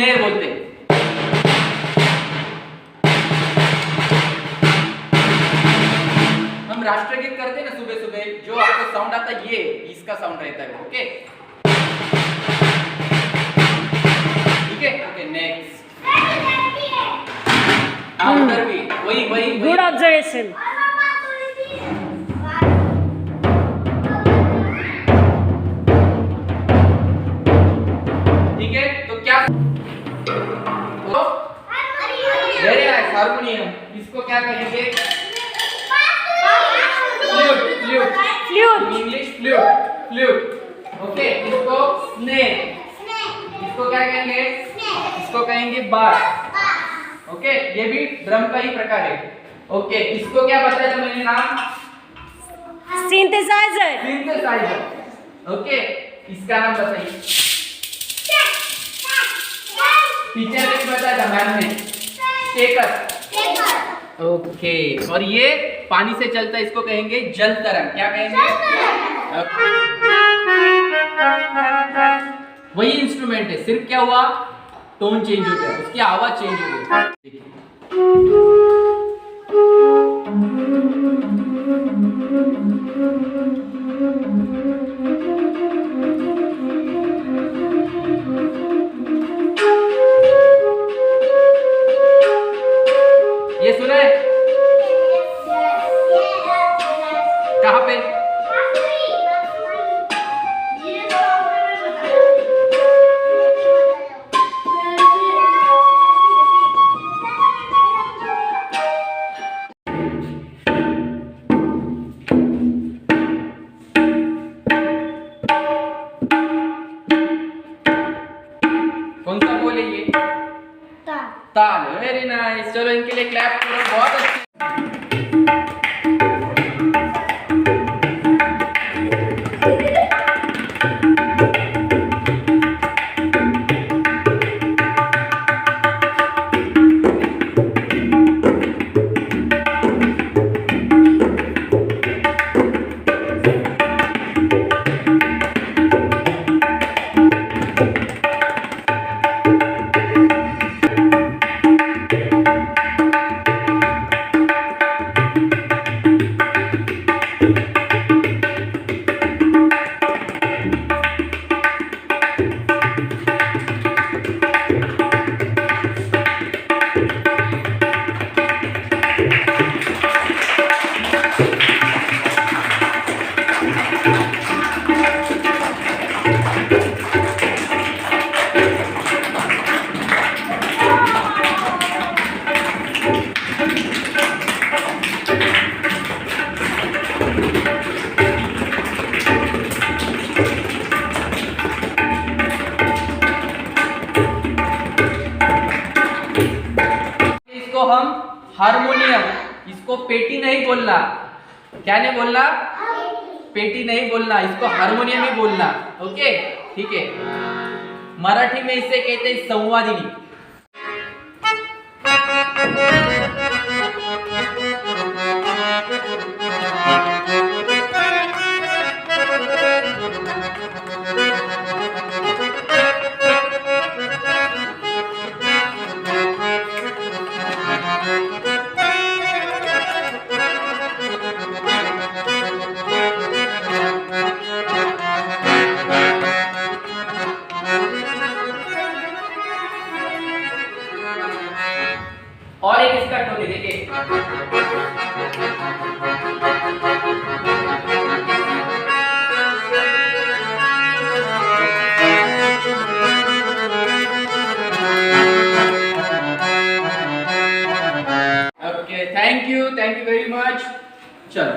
Snare बोलते हैं। हम राष्ट्रगीत करते हैं ना सुबह सुबह, जो आपको साउंड आता है ये इसका साउंड रहता है। ओके ठीक है। ओके नेक्स्ट उधर भी वही गुड ऑब्जर्वेशन। ठीक है तो क्या वेरी नाइस हारमोनियम। इसको क्या कहेंगे? Flute English flute. ओके इसको स्नेर, इसको क्या कहेंगे? इसको कहेंगे बास। ओके ये भी ड्रम का ही प्रकार है। ओके इसको क्या बताया था मैंने नाम? सिंथेसाइजर। ओके इसका नाम बताइए। टीचर ने बताया था, मैम ने स्टेकर। ओके और ये पानी से चलता है, इसको कहेंगे जल तरंग। क्या कहेंगे? वही इंस्ट्रूमेंट है, सिर्फ क्या हुआ टोन चेंज हो गया, उसकी आवाज चेंज हो गई। ये सुना है? कहाँ पे? कौन सा बोले ये? ताल। Very nice. चलो इनके लिए क्लैप करो, बहुत अच्छी। हम हारमोनियम, इसको पेटी नहीं बोलना। क्या नहीं बोलना? पेटी नहीं बोलना, इसको हारमोनियम ही बोलना। ओके ठीक है। मराठी में इसे कहते हैं संवादिनी। और एक इसका टोन देखिए। Okay thank you very much. चलो